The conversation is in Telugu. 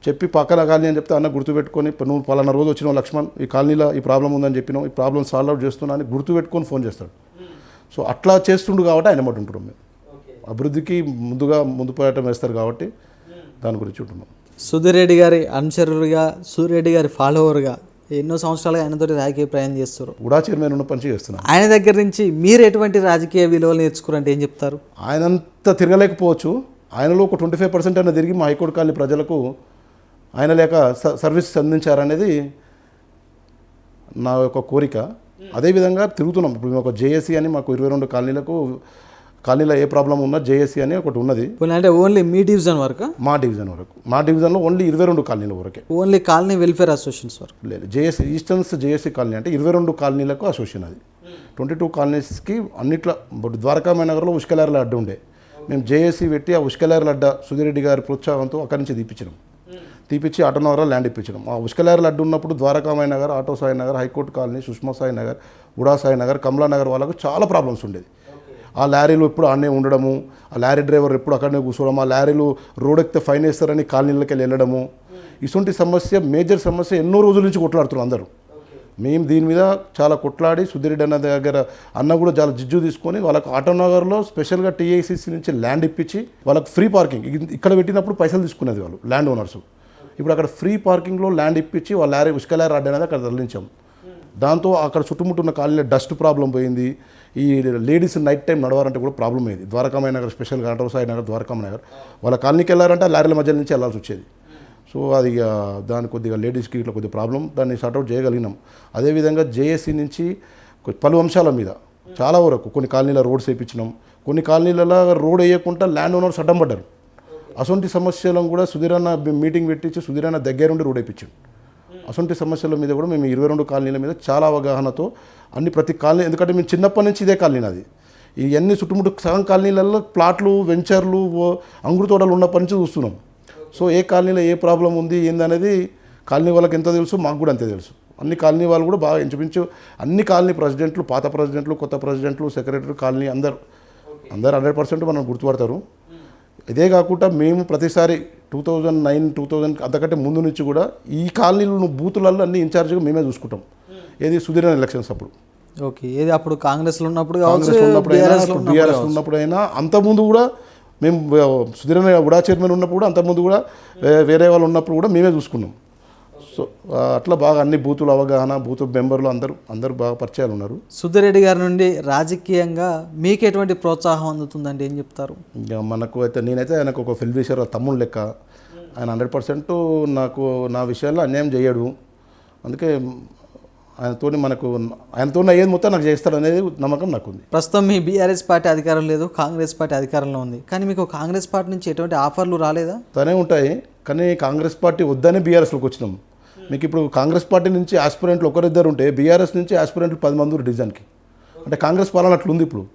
చెప్పి పక్కన కాలనీ అని చెప్తే అన్న గుర్తుపెట్టుకొని నువ్వు పలానా రోజు వచ్చినావు లక్ష్మణ్ ఈ కాలనీలో ఈ ప్రాబ్లం ఉందని చెప్పినావు ఈ ప్రాబ్లం సాల్వ్ అవుట్ చేస్తున్నా అని గుర్తుపెట్టుకొని ఫోన్ చేస్తాడు. సో అట్లా చేస్తుండు కాబట్టి ఆయన మాట ఉంటున్నాం మేము. అభివృద్ధికి ముందు పోయటం వేస్తారు కాబట్టి దాని గురించి ఉంటున్నాం. సుధీర్ రెడ్డి గారి అనుచరులుగా, సూర్యరెడ్డి గారి ఫాలోవర్గా ఎన్నో సంవత్సరాలుగా ఆయనతో రాజకీయ ప్రయాణం చేస్తారు. ఉడా చైర్మన్ ఉన్న పని చేస్తున్నాను. ఆయన దగ్గర నుంచి మీరు ఎటువంటి రాజకీయ విలువలు నేర్చుకున్నారంటే ఏం చెప్తారు? ఆయనంతా తిరగలేకపోవచ్చు, ఆయనలో ఒక 25% అయినా తిరిగి మా హైకోర్టు కాలనీ ప్రజలకు ఆయన లేక సర్వీస్ అందించారనేది నా యొక్క కోరిక. అదేవిధంగా తిరుగుతున్నాం. ఇప్పుడు మేము ఒక జేఏసీ అని మాకు 22 కాలనీలో ఏ ప్రాబ్లం ఉన్నా జేఏసీ అని ఒకటి ఉన్నది. అంటే ఓన్లీ మీ డివిజన్ వరకు? మా డివిజన్లో ఓన్లీ 22 కాలనీల వరకే. ఓన్లీ కాలనీ వెల్ఫేర్ అసోసియేషన్స్ వరకు లేదు. జేఏసీ ఈస్టర్న్స్ జేఏసీ కాలనీ అంటే 22 కాలనీలకు అసోసియేషన్. అది 22 కాలనీస్కి అన్నిట్లో. ద్వారకామాయి నగర్లో ఉష్కలార్ల అడ్డు ఉండే, మేము జేఏసీ పెట్టి ఆ ఉష్కలార్ల అడ్డ సుధీర్ రెడ్డి గారి ప్రోత్సాహంతో అక్కడి నుంచి తీపిచ్చి ఆటో నగర్లో ల్యాండ్ ఇప్పించడం. ఆ ఉష్కలార్ల అడ్డు ఉన్నప్పుడు Dwarakamayi Nagar, auto Sai Nagar, high court colony, Sushma Sai Nagar, Uda Sai Nagar, Kamala Nagar వాళ్ళకు చాలా ప్రాబ్లమ్స్ ఉండేది. ఆ లారీలు ఎప్పుడు అన్నే ఉండడము, ఆ లారీ డ్రైవర్ ఎప్పుడు అక్కడనే కూర్చోవడం, ఆ లారీలు రోడ్ ఎక్కితే ఫైన్ వేస్తారని కాలనీలకి వెళ్ళడము, ఇటువంటి సమస్య మేజర్ సమస్య ఎన్నో రోజుల నుంచి కొట్లాడుతున్నారు అందరూ. మేము దీని మీద చాలా కొట్లాడి సుధీరెడ్డి అన్న దగ్గర అన్న కూడా చాలా జిజ్జు తీసుకొని వాళ్ళకు ఆటోనగర్లో స్పెషల్గా టీఐసిసి నుంచి ల్యాండ్ ఇప్పించి వాళ్ళకు ఫ్రీ పార్కింగ్ ఇక్కడ పెట్టినప్పుడు పైసలు తీసుకునేది వాళ్ళు ల్యాండ్ ఓనర్స్. ఇప్పుడు అక్కడ ఫ్రీ పార్కింగ్లో ల్యాండ్ ఇప్పించి వాళ్ళ లారీ ఉష్కలారీ అడ్డ అనేది అక్కడ తరలించాం. దాంతో అక్కడ చుట్టుముట్టున్న కాలనీలో డస్ట్ ప్రాబ్లం పోయింది. ఈ లేడీస్ నైట్ టైం నడవాలంటే కూడా ప్రాబ్లం అయ్యేది. ద్వారకామాయి నగర్ స్పెషల్గా ఆటో సాయి నగర్, ద్వారకామాయి నగర్ వాళ్ళ కాలనీకి వెళ్ళారంటే లారీల మధ్య నుంచి వెళ్ళాల్సి వచ్చేది. సో అది దాని కొద్దిగా లేడీస్కి ఇట్లా కొద్దిగా ప్రాబ్లం, దాన్ని సార్ట్అవుట్ చేయగలిగినాం. అదేవిధంగా జేఏసీ నుంచి పలు అంశాల మీద చాలా వరకు కొన్ని కాలనీల రోడ్స్ వేయించినాం, కొన్ని కాలనీలలో రోడ్ వేయకుండా ల్యాండ్ ఓనర్స్ అడ్డం పడ్డారు. అసొంటి సమస్యలను కూడా సుధీరన్న మీటింగ్ పెట్టించి సుధీరన్న దగ్గరుండి రోడ్ వేయించాడు. అసొంటి సమస్యల మీద కూడా మేము 22 కాలనీల మీద చాలా అవగాహనతో ప్రతి కాలనీ, ఎందుకంటే మేము చిన్నప్పటి నుంచి ఇదే కాలనీ అది. ఇవన్నీ చుట్టుముట్టు సగం కాలనీలలో ప్లాట్లు, వెంచర్లు, అంగురు తోటలు ఉన్నప్పటి నుంచి చూస్తున్నాం. సో ఏ కాలనీలో ఏ ప్రాబ్లం ఉంది ఏందనేది కాలనీ వాళ్ళకి ఎంత తెలుసు, మాకు కూడా అంతే తెలుసు. అన్ని కాలనీ వాళ్ళు కూడా బాగా ఇంచుమించు అన్ని కాలనీ ప్రెసిడెంట్లు, పాత ప్రెసిడెంట్లు, కొత్త ప్రెసిడెంట్లు, సెక్రటరీ, కాలనీ అందరు 100% మనం గుర్తుపడతారు. ఇదే కాకుండా మేము ప్రతిసారి 2009, 2000 అంతకంటే ముందు నుంచి కూడా ఈ కాలనీలు బూతులలో అన్ని ఇన్ఛార్జ్గా మేమే చూసుకుంటాం. ఏది సుధీర్ ఎలక్షన్స్ అప్పుడు. ఓకే. ఏది అప్పుడు కాంగ్రెస్లో ఉన్నప్పుడు, బీఆర్ఎస్ ఉన్నప్పుడైనా, అంతకుముందు కూడా మేము సుధీర్ ఉడా చైర్మన్ ఉన్నప్పుడు కూడా, అంతకుముందు కూడా వేరే వాళ్ళు ఉన్నప్పుడు కూడా మేమే చూసుకున్నాం. సో అట్లా బాగా అన్ని బూతుల అవగాహన, బూత్ మెంబర్లు అందరూ బాగా పరిచయాలు ఉన్నారు. సుధీర్ రెడ్డి గారి నుండి రాజకీయంగా మీకు ఎటువంటి ప్రోత్సాహం అందుతుందండి, ఏం చెప్తారు? ఇంకా మనకు అయితే నేనైతే ఆయనకు ఒక ఫిల్విషర్ తమ్ముడు లెక్క. ఆయన 100% నాకు నా విషయాల్లో అన్యాయం చేయడు. అందుకే ఆయనతో అయ్యేది మొత్తం నాకు చేస్తాడు అనేది నమ్మకం నాకుంది. ప్రస్తుతం మీ బీఆర్ఎస్ పార్టీ అధికారం లేదు, కాంగ్రెస్ పార్టీ అధికారంలో ఉంది, కానీ మీకు కాంగ్రెస్ పార్టీ నుంచి ఎటువంటి ఆఫర్లు రాలేదా? తనే ఉంటాయి, కానీ కాంగ్రెస్ పార్టీ వద్దనే బీఆర్ఎస్లోకి వచ్చినాం. మీకు ఇప్పుడు కాంగ్రెస్ పార్టీ నుంచి ఆస్పిరెంట్లు ఒకరిద్దరు ఉంటే బీఆర్ఎస్ నుంచి ఆస్పిరెంట్లు 10 మంది డివిజన్కి. అంటే కాంగ్రెస్ పాలన అట్లుంది ఇప్పుడు.